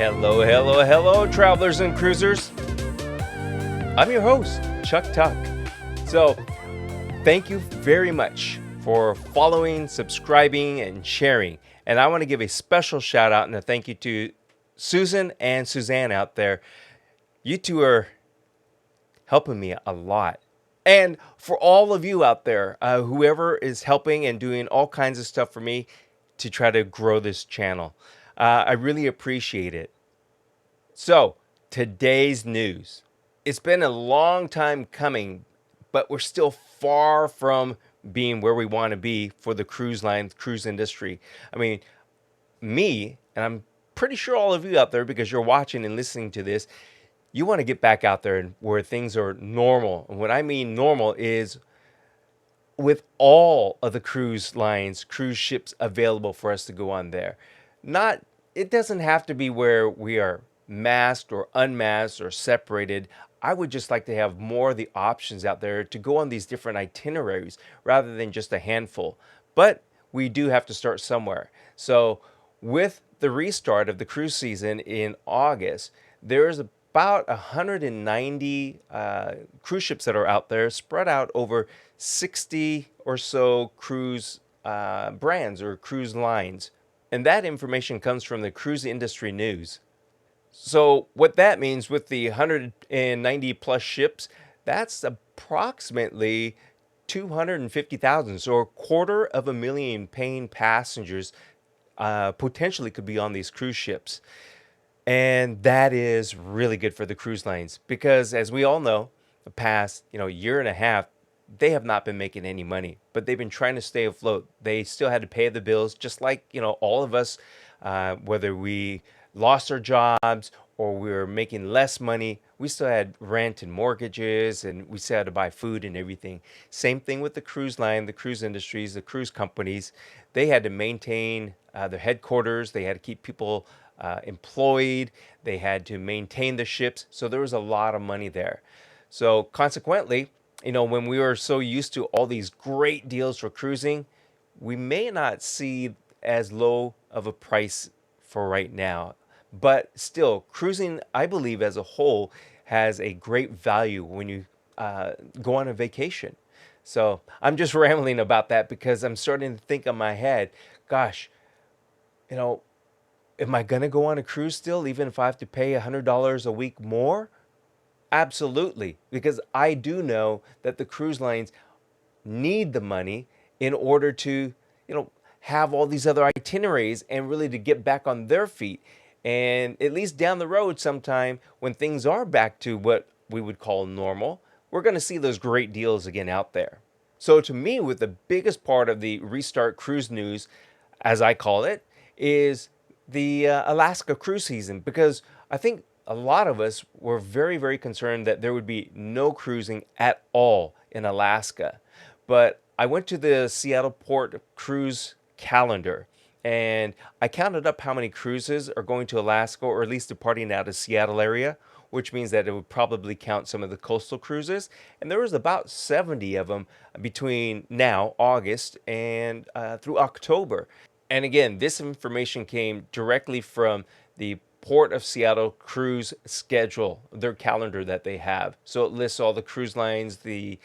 Hello, hello, hello, travelers and cruisers. I'm your host, Chuck Tuck. So, thank you very much for following, subscribing, and sharing. And I want to give a special shout out and a thank you to Susan and Suzanne out there. You two are helping me a lot. And for all of you out there, whoever is helping and doing all kinds of stuff for me to try to grow this channel, I really appreciate it. So, today's news. It's been a long time coming, but we're still far from being where we want to be for the cruise line, cruise industry. I mean, me, and I'm pretty sure all of you out there, because you're watching and listening to this, you want to get back out there and where things are normal. And what I mean normal is with all of the cruise lines, cruise ships available for us to go on there. Not, it doesn't have to be where we are masked or unmasked or separated. I would just like to have more of the options out there to go on these different itineraries rather than just a handful. But we do have to start somewhere. So with the restart of the cruise season in August, there's about 190 cruise ships that are out there spread out over 60 or so cruise brands or cruise lines. And that information comes from the Cruise Industry News. So what that means with the 190 plus ships, that's approximately 250,000. So 250,000 paying passengers potentially could be on these cruise ships. And that is really good for the cruise lines because, as we all know, the past year and a half, they have not been making any money, but they've been trying to stay afloat. They still had to pay the bills, just like all of us, whether we lost our jobs or we were making less money, we still had rent and mortgages, and we still had to buy food and everything. Same thing with the cruise line, the cruise industries, the cruise companies. They had to maintain their headquarters. They had to keep people employed. They had to maintain the ships. So there was a lot of money there. So consequently, when we were so used to all these great deals for cruising, we may not see as low of a price for right now. But still, cruising, I believe, as a whole, has a great value when you go on a vacation. So I'm just rambling about that because I'm starting to think in my head, gosh, am I going to go on a cruise still, even if I have to pay $100 a week more? Absolutely, because I do know that the cruise lines need the money in order to, have all these other itineraries and really to get back on their feet. And at least down the road sometime when things are back to what we would call normal, we're going to see those great deals again out there. So to me, with the biggest part of the Restart Cruise News, as I call it, is the Alaska cruise season, because I think a lot of us were very, very concerned that there would be no cruising at all in Alaska. But I went to the Seattle Port cruise calendar and I counted up how many cruises are going to Alaska, or at least departing out of Seattle area, which means that it would probably count some of the coastal cruises. And there was about 70 of them between now, August, and through October. And again, this information came directly from the Port of Seattle cruise schedule, their calendar that they have. So it lists all the cruise lines, it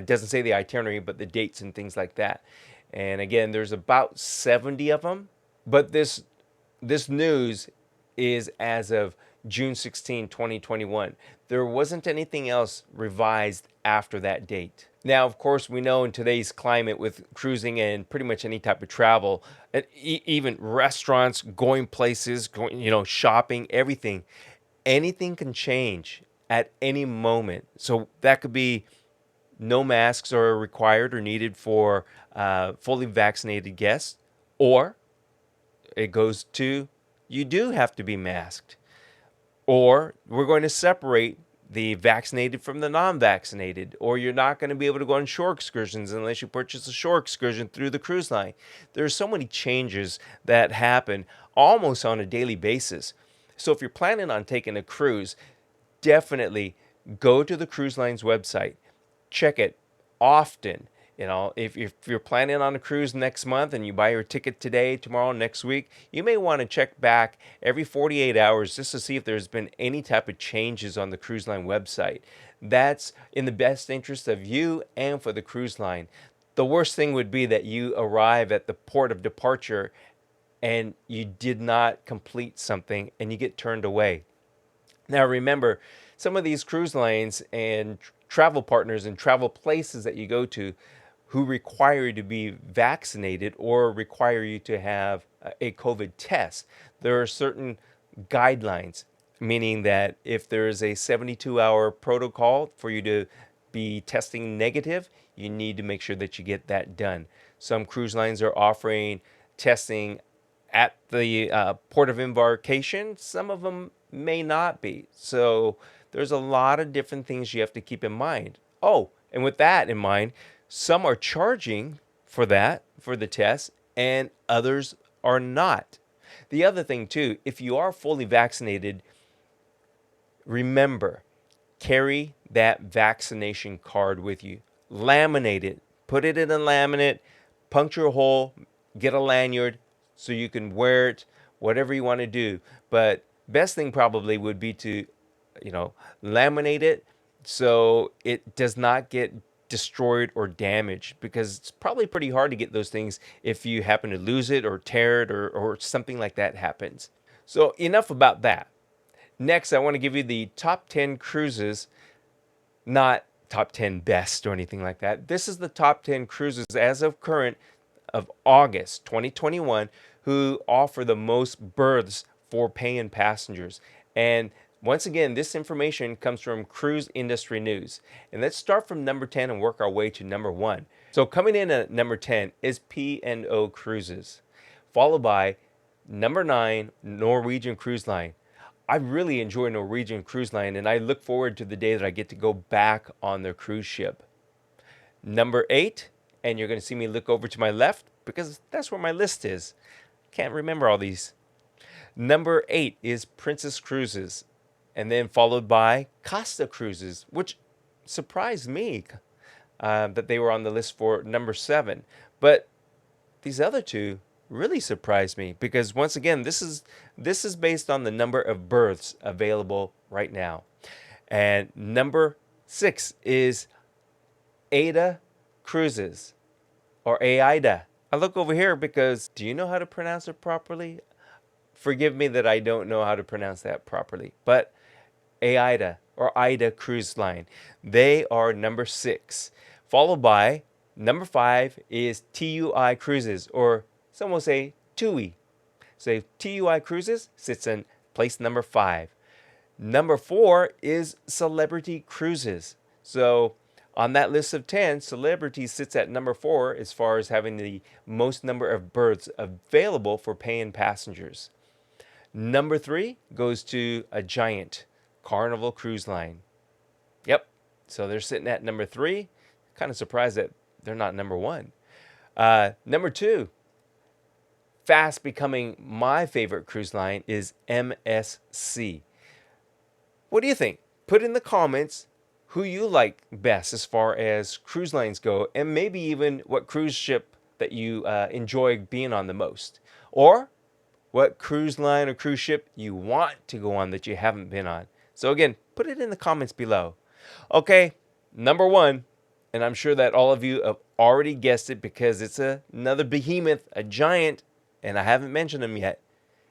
doesn't say the itinerary, but the dates and things like that. And again, there's about 70 of them. But this news is as of June 16, 2021. There wasn't anything else revised after that date. Now, of course, we know in today's climate with cruising and pretty much any type of travel, even restaurants, going places, shopping, everything, anything can change at any moment. So that could be no masks are required or needed for fully vaccinated guests, or it goes to you do have to be masked, or we're going to separate the vaccinated from the non-vaccinated, or you're not going to be able to go on shore excursions unless you purchase a shore excursion through the cruise line. There's so many changes that happen almost on a daily basis. So if you're planning on taking a cruise, definitely go to the cruise line's website. Check it often. If you're planning on a cruise next month and you buy your ticket today, tomorrow, next week, you may want to check back every 48 hours just to see if there's been any type of changes on the cruise line website. That's in the best interest of you and for the cruise line. The worst thing would be that you arrive at the port of departure and you did not complete something and you get turned away. Now, remember, some of these cruise lines and travel partners and travel places that you go to who require you to be vaccinated or require you to have a COVID test, there are certain guidelines, meaning that if there is a 72-hour protocol for you to be testing negative, you need to make sure that you get that done. Some cruise lines are offering testing at the port of embarkation. Some of them may not be. So there's a lot of different things you have to keep in mind. Oh, and with that in mind, some are charging for that, for the test, and others are not. The other thing too, if you are fully vaccinated, remember, carry that vaccination card with you. Laminate it. Put it in a laminate, puncture a hole, get a lanyard so you can wear it, whatever you want to do. But best thing probably would be to, laminate it so it does not get destroyed or damaged, because it's probably pretty hard to get those things if you happen to lose it or tear it or something like that happens. So enough about that. Next, I want to give you the top 10 cruises, not top 10 best or anything like that. This is the top 10 cruises as of current of August 2021 who offer the most berths for paying passengers. And once again, this information comes from Cruise Industry News. And let's start from number 10 and work our way to number 1. So coming in at number 10 is P&O Cruises, followed by number 9, Norwegian Cruise Line. I really enjoy Norwegian Cruise Line, and I look forward to the day that I get to go back on their cruise ship. Number 8, and you're going to see me look over to my left because that's where my list is. Can't remember all these. Number 8 is Princess Cruises, and then followed by Costa Cruises, which surprised me that they were on the list for number 7. But these other two really surprised me because once again, this is based on the number of berths available right now. And number 6 is AIDA Cruises, or AIDA. I look over here because do you know how to pronounce it properly? Forgive me that I don't know how to pronounce that properly, but AIDA or AIDA Cruise Line. They are number 6, followed by number 5 is TUI Cruises, or some will say TUI. So TUI Cruises sits in place number 5. Number 4 is Celebrity Cruises. So on that list of 10, Celebrity sits at number 4 as far as having the most number of berths available for paying passengers. Number 3 goes to a giant, Carnival Cruise Line. Yep, so they're sitting at number 3. Kind of surprised that they're not number 1. Number 2, fast becoming my favorite cruise line, is MSC. What do you think? Put in the comments who you like best as far as cruise lines go, and maybe even what cruise ship that you enjoy being on the most, or what cruise line or cruise ship you want to go on that you haven't been on. So again, put it in the comments below. Okay, number 1, and I'm sure that all of you have already guessed it because it's another behemoth, a giant, and I haven't mentioned them yet.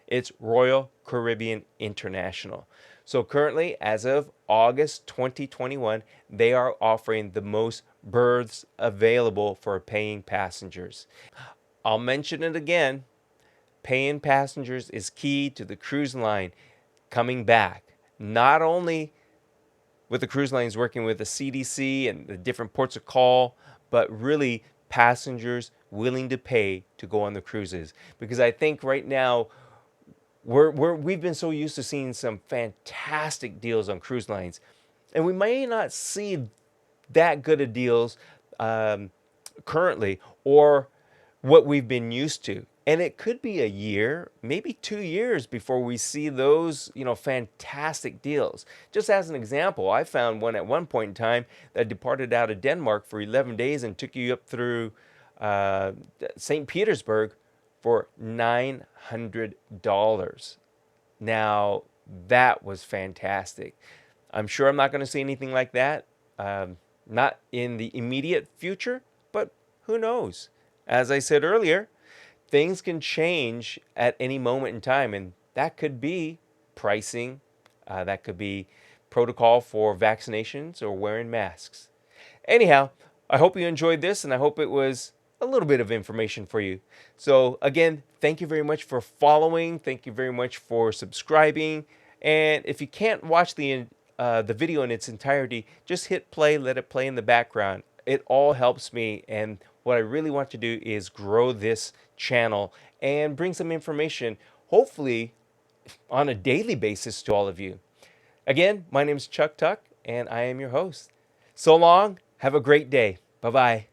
It's Royal Caribbean International. So currently, as of August 2021, they are offering the most berths available for paying passengers. I'll mention it again. Paying passengers is key to the cruise line coming back. Not only with the cruise lines working with the CDC and the different ports of call, but really passengers willing to pay to go on the cruises. Because I think right now we've been so used to seeing some fantastic deals on cruise lines, and we may not see that good of deals currently, or what we've been used to. And it could be a year, maybe 2 years before we see those, fantastic deals. Just as an example, I found one at one point in time that departed out of Denmark for 11 days and took you up through uh, St. Petersburg for $900. Now, that was fantastic. I'm sure I'm not going to see anything like that, not in the immediate future, but who knows? As I said earlier, things can change at any moment in time, and that could be pricing, that could be protocol for vaccinations or wearing masks. Anyhow, I hope you enjoyed this, and I hope it was a little bit of information for you. So, again, thank you very much for following. Thank you very much for subscribing. And if you can't watch the video in its entirety, just hit play, let it play in the background. It all helps me, and what I really want to do is grow this channel and bring some information, hopefully on a daily basis, to all of you. Again, my name is Chuck Tuck, and I am your host. So long. Have a great day. Bye bye.